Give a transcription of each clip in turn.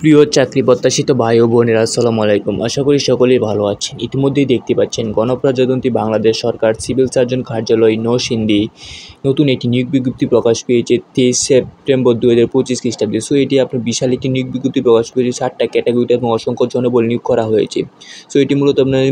প্রিয় চাকরি প্রত্যাশিত ভাই ও বোনেরা আসসালামু আলাইকুম। আশা করি সকলেই ভালো আছেন। ইতিমধ্যেই দেখতে পাচ্ছেন গণপ্রজাতন্ত্রী বাংলাদেশ সরকার সিভিল সার্জন কার্যালয় নরসিংদী নতুন একটি নিয়োগ বিজ্ঞপ্তি প্রকাশ পেয়েছে 23 সেপ্টেম্বর 2025 খ্রিস্টাব্দে। সো এটি আপনার বিশাল একটি নিয়োগ বিজ্ঞপ্তি প্রকাশ পেয়েছে, 7টা ক্যাটাগরিতে এবং অসংখ্য জনবল নিয়োগ করা হয়েছে। সো এটি মূলত আপনার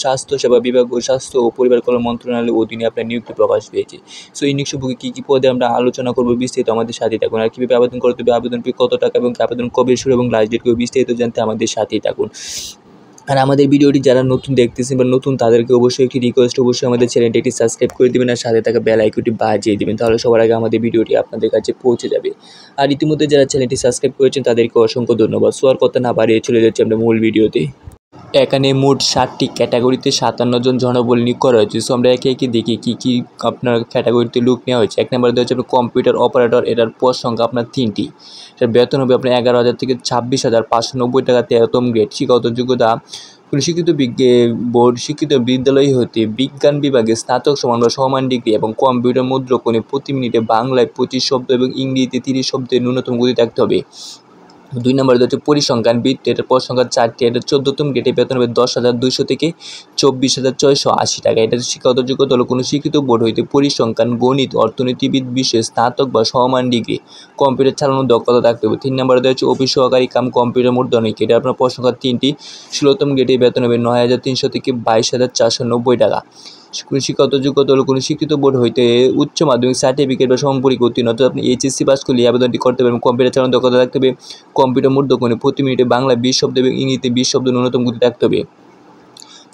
স্বাস্থ্যসেবা বিভাগ ও স্বাস্থ্য ও পরিবার কল্যাণ মন্ত্রণালয়ের অধীনে আপনার নিয়োগটি প্রকাশ পেয়েছে। সো এই নিয়োগ সম্পর্কে কী পদে আমরা আলোচনা করবো বিস্তারিত আমাদের সাথেই থাকুন। আর কীভাবে আবেদন করতে হবে, আবেদন ফি কত টাকা এবং আবেদন কবে শুরু এবং লাস্ট ডেট কবে, বিস্তারিত জানতে আমাদের সাথেই থাকুন। আর আমাদের ভিডিওটি যারা নতুন দেখতেছেন বা নতুন তাদেরকে অবশ্যই একটি রিকোয়েস্ট, অবশ্যই আমাদের চ্যানেলটি একটি সাবস্ক্রাইব করে দেবেন আর সাথে থাকা বেল আইকনটি বাজিয়ে দেবেন, তাহলে সবার আগে আমাদের ভিডিওটি আপনাদের কাছে পৌঁছে যাবে। আর ইতিমধ্যে যারা চ্যানেলটি সাবস্ক্রাইব করেছেন তাদেরকে অসংখ্য ধন্যবাদ। সো আর কথা না বাড়িয়ে চলে যাচ্ছে আমরা মূল ভিডিওতে। এখানে মোট 7টি ক্যাটাগরিতে 57 জন জনবল নিয়োগ করা হয়েছে। সো আমরা একে একে দেখি কী আপনার ক্যাটাগরিতে লোক নেওয়া হয়েছে। এক নম্বরে দেওয়া হচ্ছে আপনার কম্পিউটার অপারেটর, এটার পদ সংখ্যা আপনার 3টি। এটার বেতন হবে আপনার 11,000 থেকে 26,590 টাকা, 13তম গ্রেড। শিক্ষাগত যোগ্যতা কোনো শিক্ষিত বিদ্যালয় হতে বিজ্ঞান বিভাগে স্নাতক সমান বা সমমান ডিগ্রি এবং কম্পিউটার মুদ্রণে প্রতি মিনিটে বাংলায় 25 শব্দ এবং ইংরেজিতে 30 শব্দের ন্যূনতম গতি থাকতে হবে। 2 নম্বরে হচ্ছে পরিসংখ্যানবিদ, এটার পদ সংখ্যা 4টি। এটা 14তম গ্রেডে বেতন হবে 10,200 থেকে 24,680 টাকা। এটা শিক্ষাগত যোগ্যতা হলো কোনো শিক্ষিত বোর্ড হইতে পরিসংখ্যান, গণিত, অর্থনীতিবিদ বিষয়ে স্নাতক বা সমমান ডিগ্রি, কম্পিউটার চালানোর দক্ষতা থাকতে হবে। 3 নম্বরে দেওয়া হচ্ছে অফিস সহকারী কাম কম্পিউটার মুদ্রণিক, এটা আপনার পদ সংখ্যা 3টি। 16তম গ্রেডে বেতন হবে 9,300 থেকে 22,490 টাকা। শিক্ষাগত যোগ্যতা হলো কোনো শিক্ষিত বোর্ড হইতে উচ্চ মাধ্যমিক সার্টিফিকেট বা সমপরীক্ষা উত্তীর্ণ, অর্থাৎ আপনি এইচএসসি পাস করলে আবেদনটি করতে পারবেন। কম্পিউটার চালানোর দক্ষতা থাকতে হবে। কম্পিউটার মুদ্রণে প্রতি মিনিটে বাংলা 20 শব্দ এবং ইংরেজিতে 20 শব্দ ন্যূনতম গতি থাকতে হবে।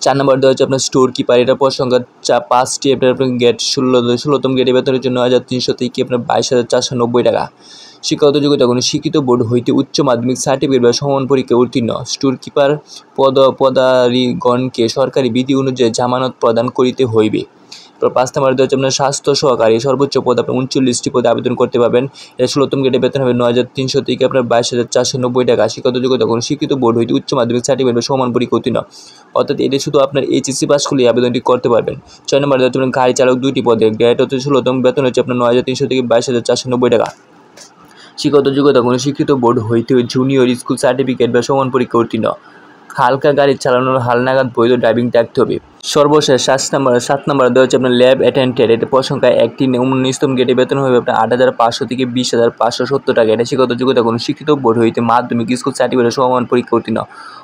4 নম্বর দেওয়া হচ্ছে আপনার স্টোর কিপার, এটা পদ সংখ্যা 5টি। আপনার গ্রেড 16তম গ্রেডে বেতনের জন্য 9,300 থেকে আপনার 22,490 টাকা। শিক্ষাগত যোগ্যতা কোনো শিক্ষিত বোর্ড হইতে উচ্চ মাধ্যমিক সার্টিফিকেট বা সমান পরীক্ষা উত্তীর্ণ। স্টোর কিপার পদাধিকারীগণকে সরকারি বিধি অনুযায়ী জামানত প্রদান করিতে হইবে। 5 নম্বরে দেওয়া হচ্ছে আপনার স্বাস্থ্য সহকারী, সর্বোচ্চ পদ আপনি 39টি পদে আবেদন করতে পারবেন। এটা 16তম গ্রেডে বেতন হবে 9,300 থেকে আপনার 22,490 টাকা। শিক্ষাগত যোগ্যতা কোনো শিক্ষিত বোর্ড হইতে উচ্চ মাধ্যমিক সার্টিফিকেট বা সমান পরীক্ষা উত্তীর্ণ, অর্থাৎ এটা শুধু আপনার এইচএসসি পাস করলে আবেদনটি করতে পারবেন। 6 নম্বরে দেওয়া হচ্ছে গাড়ি চালক 2টি পদে, গ্রেড হচ্ছে 16তম, বেতন হচ্ছে আপনার 9,300 থেকে 22,490 টাকা। শিক্ষাগত যোগ্যতা কোনো শিক্ষিত বোর্ড হইতে জুনিয়র স্কুল সার্টিফিকেট বা সমান পরীক্ষা উত্তীর্ণ, হালকা গাড়ি চালানোর হালনাগাদ বৈধ ড্রাইভিং থাকতে হবে। সর্বশেষ 7 নম্বর দেওয়া হচ্ছে আপনার ল্যাব অ্যাটেন্ডেন্ট, এটা পদ সংখ্যা 1টি। 19তম গ্রেডে বেতন হবে আপনার 8,500 থেকে 20,570 টাকা। এটা শিক্ষাগত যোগ্যতা কোনো শিক্ষিত বোর্ড হইতে মাধ্যমিক স্কুল সার্টিফিকেট সমান পরীক্ষা উত্তীর্ণ,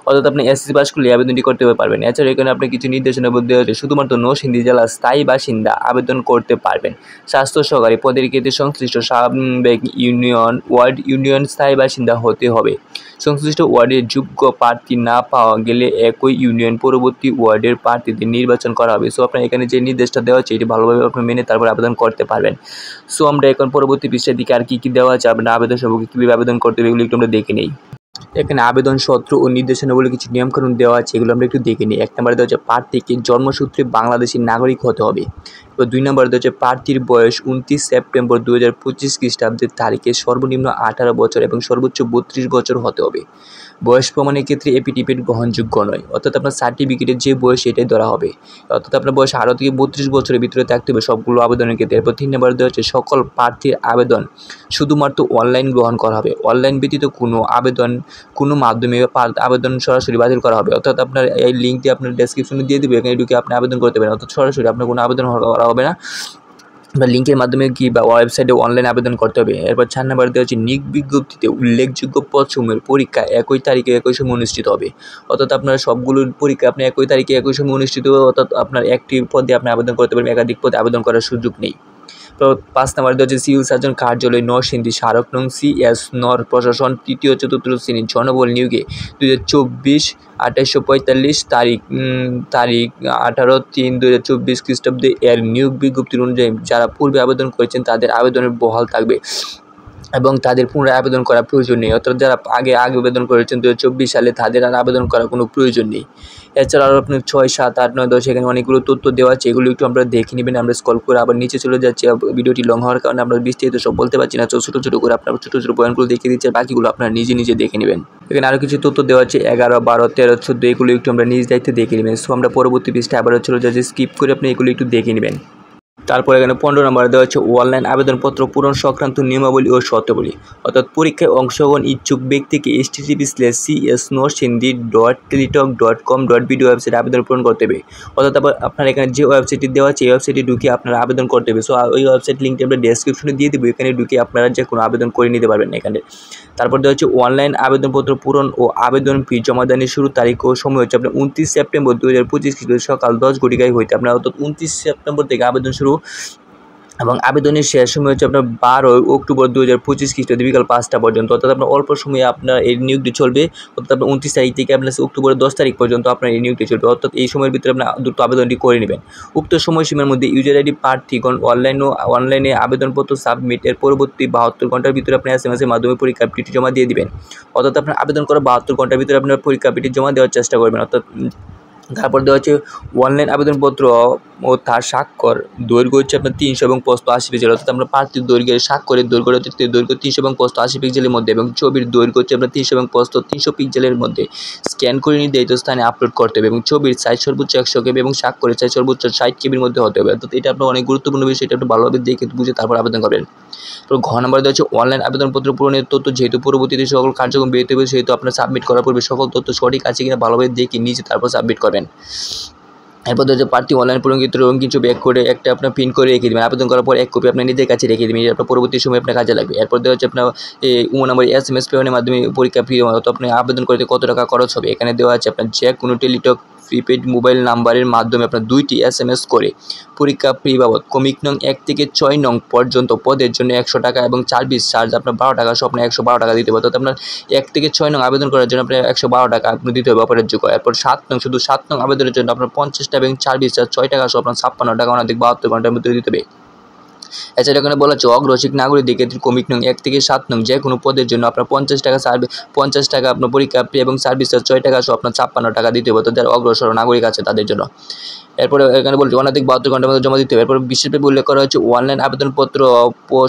অর্থাৎ আপনি এসএসসি পাস করলে আবেদনটি করতে পারবেন। এছাড়া এখানে আপনি কিছু নির্দেশনা দেওয়া হচ্ছে, শুধুমাত্র নরসিংদী জেলার স্থায়ী বাসিন্দা আবেদন করতে পারবেন। স্বাস্থ্য সহকারী পদের ক্ষেত্রে সংশ্লিষ্ট সাবেক ওয়ার্ড স্থায়ী বাসিন্দা হতে হবে। সংশ্লিষ্ট ওয়ার্ডের যোগ্য প্রার্থী না পাওয়া গেলে একই ইউনিয়ন পরবর্তী ওয়ার্ডের প্রার্থীদের নির্বাচন করা হবে। সো আপনার এখানে যে নির্দেশটা দেওয়া আছে এটি ভালোভাবে আপনি মেনে তারপর আবেদন করতে পারবেন। সো আমরা এখন পরবর্তী পৃষ্ঠার দিকে আর কী দেওয়া আছে, আপনার আবেদন সম্পর্কে কীভাবে আবেদন করতে হবে এগুলো একটু আমরা দেখে নেই। এখানে আবেদন সূত্র ও নির্দেশনাবলী কিছু নিয়মকানুন দেওয়া আছে, এগুলো আমরা একটু দেখে নিই। 1 নম্বরে দেওয়া হচ্ছে প্রার্থীকে জন্মসূত্রে বাংলাদেশী নাগরিক হতে হবে। এবার 2 নম্বরে দেওয়া হচ্ছে প্রার্থীর বয়স 29 সেপ্টেম্বর 2025 খ্রিস্টাব্দের তারিখে সর্বনিম্ন 18 বছর এবং সর্বোচ্চ 32 বছর হতে হবে। বয়স প্রমাণের ক্ষেত্রে এপিডিপিট গ্রহণযোগ্য নয়, অর্থাৎ আপনার সার্টিফিকেটের যে বয়স এটাই ধরা হবে, অর্থাৎ আপনার বয়স 18 থেকে 32 বছরের ভিতরে থাকতে হবে সবগুলো আবেদনের ক্ষেত্রে। এরপর 3 নম্বরে দেওয়া হচ্ছে সকল প্রার্থীর আবেদন শুধুমাত্র অনলাইন গ্রহণ করা হবে। অনলাইন ব্যতীত কোনো মাধ্যমে আবেদন সরাসরি বাতিল করা হবে, অর্থাৎ আপনার এই লিঙ্কটি আপনার ডেসক্রিপশনে দিয়ে দেবে, এখানে ঢুকে আপনি আবেদন করতে পারেন, অর্থাৎ সরাসরি আপনার কোনো আবেদন করা হবে না বা লিঙ্কের মাধ্যমে বা ওয়েবসাইটে অনলাইন আবেদন করতে হবে। এরপর 4 নম্বরে দেওয়া হচ্ছে নিয়োগ বিজ্ঞপ্তিতে উল্লেখযোগ্য পদসমূহের পরীক্ষা একই তারিখে একই সময় অনুষ্ঠিত হবে, অর্থাৎ আপনার সবগুলোর পরীক্ষা আপনি একই তারিখে একই সময় অনুষ্ঠিত হবে, অর্থাৎ আপনার একটি পদে আপনি আবেদন করতে পারবেন, একাধিক পদে আবেদন করার সুযোগ নেই। তো 5 নম্বরে দেওয়া হচ্ছে সিভিল সার্জন কার্যালয় নরসিংদী স্মারক নং CS নর প্রশাসন 3য় 4র্থ শ্রেণীর জনবল নিয়োগে 2024-2845 তারিখ 18/3/2024 খ্রিস্টাব্দে এর নিয়োগ বিজ্ঞপ্তির অনুযায়ী যারা পূর্বে আবেদন করেছেন তাদের আবেদনের বহাল থাকবে এবং তাদের পুনরায় আবেদন করার প্রয়োজন নেই, অর্থাৎ যারা আগে আবেদন করেছেন 2024 সালে তাদের আর আবেদন করার কোনো প্রয়োজন নেই। এছাড়াও আপনি 6, 7, 8, 9, 10 এখানে অনেকগুলো তথ্য দেওয়া আছে, এগুলো একটু আমরা দেখে নেবেন। আমরা স্ক্রল করে আবার নিচে চলে যাচ্ছি, ভিডিওটি লং হওয়ার কারণে আমরা বিস্তারিত সব বলতে পারছি না, ছোটো করে আপনার ছোটো পয়েন্টগুলো দেখিয়ে দিচ্ছে, বাকিগুলো আপনারা নিজে দেখে নেবেন। এখানে আরও কিছু তথ্য দেওয়া আছে 11, 12, 13, 14 এগুলো একটু আমরা নিজ দায়িত্বে দেখে নেবেন। সো আমরা পরবর্তী পৃষ্ঠায় আবারও চলে যাচ্ছি, স্কিপ করে আপনি এগুলো একটু দেখে নেবেন। তারপর এখানে 15 নম্বরে দেওয়া হচ্ছে অনলাইন আবেদনপত্র পূরণ সংক্রান্ত নিয়মাবলী ও শর্তাবলী। অর্থাৎ পরীক্ষায় অংশগ্রহণ ইচ্ছুক ব্যক্তিকে http://cs/hindi.teletalk.com.bd ওয়েবসাইটে আবেদন পূরণ করতে হবে। অর্থাৎ আপনার এখানে যে ওয়েবসাইটটি দেওয়া আছে এই ওয়েবসাইটে ঢুকে আপনারা আবেদন করতে হবে। সো ওই ওয়েবসাইট লিঙ্কটি আমরা ডেসক্রিপশনে দিয়ে দেবো, এখানে ঢুকে আপনারা যে কোনো আবেদন করে নিতে পারবেন এখানে। তারপর দেওয়া হচ্ছে অনলাইন আবেদনপত্র পূরণ ও আবেদন ফি জমাদানের শুরু তারিখ ও সময় হচ্ছে আপনার 29 সেপ্টেম্বর 2025 খ্রিস্টাব্দ সকাল 10 ঘটিকায় হইতে আপনার অর্থাৎ 29 সেপ্টেম্বর থেকে আবেদন শুরু এবং আবেদনের শেষ সময় হচ্ছে আপনার 12 অক্টোবর 2025 খ্রিস্টাব্দ বিকাল 5টা পর্যন্ত। অর্থাৎ আপনার অল্প সময়ে আপনার এই নিয়োগটি চলবে। অর্থাৎ আপনার 29 তারিখ থেকে আপনার অক্টোবরের 10 তারিখ পর্যন্ত আপনার এই নিয়োগটি চলবে। অর্থাৎ এই সময়ের ভিতরে আপনার দ্রুত আবেদনটি করে নেবেন। উক্ত সময়সীমার মধ্যে ইউজার আইডি প্রার্থীগণ অনলাইনে আবেদনপত্র সাবমিট এর পরবর্তী 72 ঘন্টার ভিতরে আপনি SMS এর মাধ্যমে পরীক্ষা ফিটি জমা দিয়ে দিবেন। অর্থাৎ আপনার আবেদন করার 72 ঘন্টার ভিতরে আপনার পরীক্ষা ফিটি জমা দেওয়ার চেষ্টা করবেন। অর্থাৎ তারপর দেওয়া হচ্ছে অনলাইন আবেদনপত্র ও তার স্বাক্ষর দৈর্ঘ্য হচ্ছে আপনার 300 এবং প্রস্থ 80 পিক্সেল। অর্থাৎ আমরা প্রার্থীর দৈর্ঘ্যের স্বাক্ষরের দৈর্ঘ্য হচ্ছে 300 এবং প্রস্থ 80 পিক্সেলের মধ্যে এবং ছবির দৈর্ঘ্য হচ্ছে আপনার 300 এবং প্রস্থ 300 পিক্সেলের মধ্যে স্ক্যান করে নির্ধারিত স্থানে আপলোড করতে হবে এবং ছবির সাইজ সর্বোচ্চ 100 KB এবং স্বাক্ষরের সাইজ সর্বোচ্চ 60 KBর মধ্যে হতে হবে। অর্থাৎ এটা আপনার অনেক গুরুত্বপূর্ণ বিষয়, এটা একটু ভালোভাবে দেখে বুঝে তারপর আবেদন করবেন। তো ঘ নম্বর দেওয়া হচ্ছে অনলাইন আবেদনপত্র পূরণের তথ্য যেহেতু পরবর্তীতে সকল কার্যক্রম বেরোতে হবে সেহেতু আপনার সাবমিট করার পূর্বে সকল তথ্য সঠিক আছে কিনা ভালোভাবে দেখে নিচে তারপর সাবমিট করবেন। এরপর হচ্ছে প্রার্থী অনলাইন পূরণকৃত রঙিন ছবি এক করে একটা আপনার প্রিন্ট করে রেখে দেবেন। আবেদন করার পর এক কপি আপনার নিজের কাছে রেখে দেবেন, আপনার পরবর্তী সময় আপনার কাজে লাগবে। এরপর দেওয়া হচ্ছে আপনার নম্বর SMS পেমেন্টের মাধ্যমে পরীক্ষা ফি অর্থাৎ আপনি আবেদন করতে কত টাকা খরচ হবে এখানে দেওয়া আছে। আপনার যে কোনো টেলিটক প্রিপেড মোবাইল নাম্বারের মাধ্যমে আপনার 2টি SMS করে পরীক্ষা ফি বাবদ ক্রমিক নং 1 থেকে 6 নং পর্যন্ত পদের জন্য 100 টাকা এবং সার্ভিস চার্জ আপনার 12 টাকা, সব আপনার 112 টাকা দিতে হবে। অর্থাৎ আপনার 1 থেকে 6 নং আবেদন করার জন্য আপনার 112 টাকা আপনি দিতে হবে অপারের যোগ্য। এরপর 7 নং শুধু 7 নং আবেদনের জন্য আপনার 50 টাকা এবং সার্ভিস চার্জ 6 টাকা, সব আপনার 56 টাকা অনধিক 72 ঘন্টার মধ্যে দিতে হবে। এছাড়া এখানে বলা হচ্ছে অগ্রসিক নাগরিকদের ক্ষেত্রে ক্রমিক নং 1 থেকে 7 নং যে কোনো পদের জন্য আপনার 50 টাকা আপনার পরীক্ষা ফি এবং সার্ভিস চার্জ 6 টাকা, সহ আপনার 56 টাকা দিতে হবে। তো যারা অগ্রসর নাগরিক আছে তাদের জন্য। এরপরে এখানে বলছে অনধিক 72 ঘন্টার মধ্যে জমা দিতে হবে। এরপর বিশেষভাবে উল্লেখ করা হচ্ছে অনলাইন আবেদনপত্র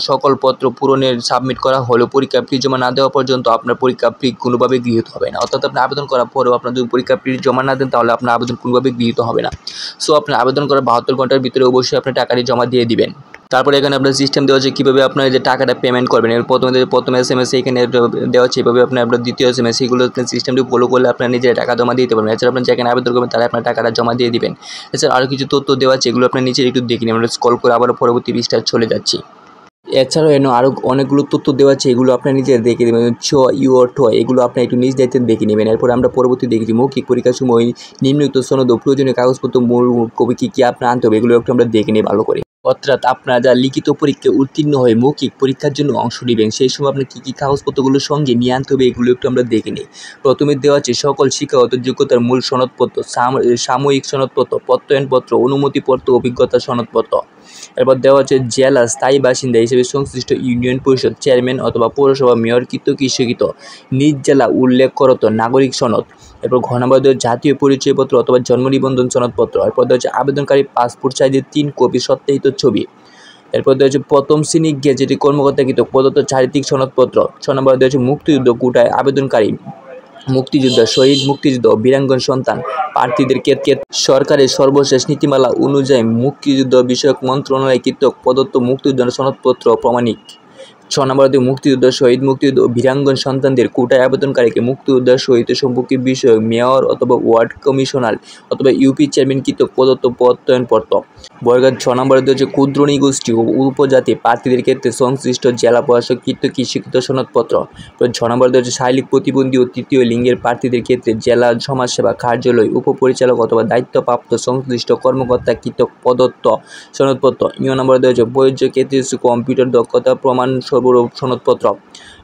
সকল পত্র পূরণের সাবমিট করা হলেও পরীক্ষা ফি জমা না দেওয়া পর্যন্ত আপনার পরীক্ষা ফি কোনোভাবে গৃহীত হবে না। অর্থাৎ আপনি আবেদন করার পরেও আপনার যদি পরীক্ষা ফি জমা না দেন তাহলে আপনার আবেদন কোনোভাবে গৃহীত হবে না। সো আপনি আবেদন করার 72 ঘন্টার ভিতরে অবশ্যই আপনি টাকাটি জমা দিয়ে দিবেন। তারপরে এখানে আপনার সিস্টেম দেওয়া আছে কীভাবে আপনার যে টাকাটা পেমেন্ট করবেন। এর প্রথম SMS এখানে দেওয়া আছে এইভাবে আপনার দ্বিতীয় SMS এইগুলো সিস্টেমটি ফলো করলে আপনার নিজের টাকা জমা দিতে পারবেন। এছাড়া আপনি যেখানে আবেদন করবেন তারা আপনার টাকাটা জমা দিয়ে দিবেন। এছাড়া আরও কিছু তথ্য দেওয়া আছে, এগুলো আপনার নিচে একটু দেখে নিন। আমরা স্ক্রল করে আবার পরবর্তী পৃষ্ঠায় চলে যাচ্ছি। এছাড়াও আরও অনেকগুলো তথ্য দেওয়া আছে, এগুলো আপনার নিজের দেখে দেবেন। এগুলো আপনি একটু নিজ দায়িত্বে দেখে নেবেন। এরপর আমরা পরবর্তী দেখেছি মৌখিক পরীক্ষার সময় নিম্নলিখিত সনদ ও প্রয়োজনীয় কাগজপত্র মূল কপি কী আপনার আনতে হবে, এগুলো একটু আমরা দেখে নিই ভালো করে। অর্থাৎ আপনারা যা লিখিত পরীক্ষায় উত্তীর্ণ হয়ে মৌখিক পরীক্ষার জন্য অংশ নেবেন সেই সময় আপনার কী কাগজপত্রগুলো সঙ্গে নিয়ে আনতে হবে, এগুলো একটু আমরা দেখে নিই। প্রথমে দেওয়া আছে সকল শিক্ষাগত যোগ্যতার মূল সনদপত্র, সাময়িক সনদপত্র, প্রত্যয়নপত্র, অনুমতিপত্র, অভিজ্ঞতা সনদপত্র। এরপর দেওয়া হচ্ছে জেলা স্থায়ী বাসিন্দা হিসেবে সংশ্লিষ্ট ইউনিয়ন পরিষদ চেয়ারম্যান অথবা পৌরসভা মেয়র কৃতকৃত নিজ জেলা উল্লেখ করত নাগরিক সনদ। এরপর ঘ নম্বর দেওয়া জাতীয় পরিচয়পত্র অথবা জন্ম নিবন্ধন সনদপত্র। এরপর দেওয়া হচ্ছে আবেদনকারী পাসপোর্ট সাইজের 3 কপি সত্যায়িত ছবি। এরপর দেওয়া হচ্ছে প্রথম শ্রেণী গেজেটি কর্মকর্তাকৃত প্রদত্ত চারিত্রিক সনদপত্র। 6 নম্বর দেওয়া হচ্ছে মুক্তিযুদ্ধ কোটায় আবেদনকারী মুক্তিযোদ্ধা, শহীদ, মুক্তিযুদ্ধ, বীরাঙ্গন সন্তান প্রার্থীদের ক্ষেত্রে সরকারের সর্বশেষ নীতিমালা অনুযায়ী মুক্তিযুদ্ধ বিষয়ক মন্ত্রণালয় কর্তৃক প্রদত্ত মুক্তিযুদ্ধ সনদপত্র প্রমাণিক। 6 নম্বর মুক্তিযুদ্ধ, শহীদ, মুক্তিযুদ্ধ ও বীরাঙ্গন সন্তানদের কোটায় আবেদনকারীকে মুক্তিযোদ্ধা শহীদ সম্পর্কিত বিষয়ক মেয়র অথবা ওয়ার্ড কমিশনার অথবা ইউপি চেয়ারম্যান কর্তৃক প্রদত্ত প্রত্যয়নপত্র। বর্গাত 6 নম্বর হচ্ছে ক্ষুদ্র নৃগোষ্ঠী ও উপজাতি প্রার্থীদের ক্ষেত্রে সংশ্লিষ্ট জেলা প্রশাসক কর্তৃক স্বীকৃত সনদপত্র। 6 নম্বর হচ্ছে শারীরিক প্রতিবন্ধী ও তৃতীয় লিঙ্গের প্রার্থীদের ক্ষেত্রে জেলা সমাজসেবা কার্যালয় উপপরিচালক অথবা দায়িত্বপ্রাপ্ত সংশ্লিষ্ট কর্মকর্তা কর্তৃক প্রদত্ত সনদপত্র। 9 নম্বর দেওয়া হচ্ছে প্রযোজ্য ক্ষেত্রে কম্পিউটার দক্ষতা প্রমাণ সনদপত্র।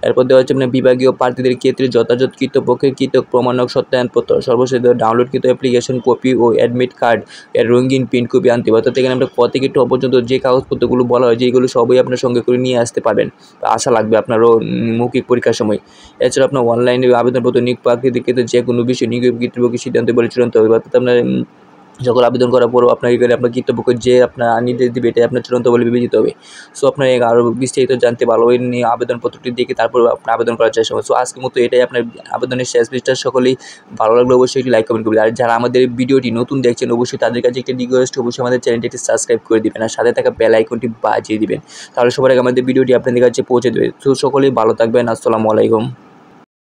এরপর দেওয়া হচ্ছে আপনার বিভাগীয় প্রার্থীদের ক্ষেত্রে যথাযথ কৃতপক্ষের প্রমাণক সত্যায়নপত্র। সর্বশেষ ডাউনলোডকৃত অ্যাপ্লিকেশন কপি ও অ্যাডমিট কার্ড এর রঙিন প্রিন্ট কপি আনতে হবে। অর্থাৎ এখানে আমরা ক থেকে ট পর্যন্ত যে কাগজপত্রগুলো বলা হয় যেগুলো সবই আপনার সঙ্গে করে নিয়ে আসতে পারবেন, আশা লাগবে আপনারও মৌখিক পরীক্ষার সময়। এছাড়া আপনার অনলাইনে আবেদনপত্র নিয়োগ প্রার্থীদের ক্ষেত্রে যে কোনো বিষয়ে নিয়োগ কর্তৃপক্ষের সিদ্ধান্ত বলে চূড়ান্ত হবে। অর্থাৎ আপনার সকল আবেদন করার পরও আপনার এখানে আপনার কর্তৃপক্ষ যে আপনার নির্দেশ দেবে এটাই আপনার চূড়ান্ত বলে বিবেচিত হবে। সো আপনার আরও বিস্তারিত জানতে ভালো নিয়ে আবেদনপত্রটি দেখে তারপর আপনি আবেদন করার চেষ্টা করবেন। সো আজকের মতো এটাই আপনার আবেদনের শেষ পৃষ্ঠা। সকলেই ভালো লাগলে অবশ্যই একটি লাইক কমেন্ট করবেন। আর যারা আমাদের ভিডিওটি নতুন দেখছেন অবশ্যই তাদের কাছে একটি রিকোয়েস্ট, অবশ্যই আমাদের চ্যানেলটি একটি সাবস্ক্রাইব করে দিবেন আর সাথে থাকা বেল আইকনটি বাজিয়ে দিবেন। তাহলে সবার আগে আমাদের ভিডিওটি আপনাদের কাছে পৌঁছে দেবে। সো সকলেই ভালো থাকবেন। আসসালামু আলাইকুম।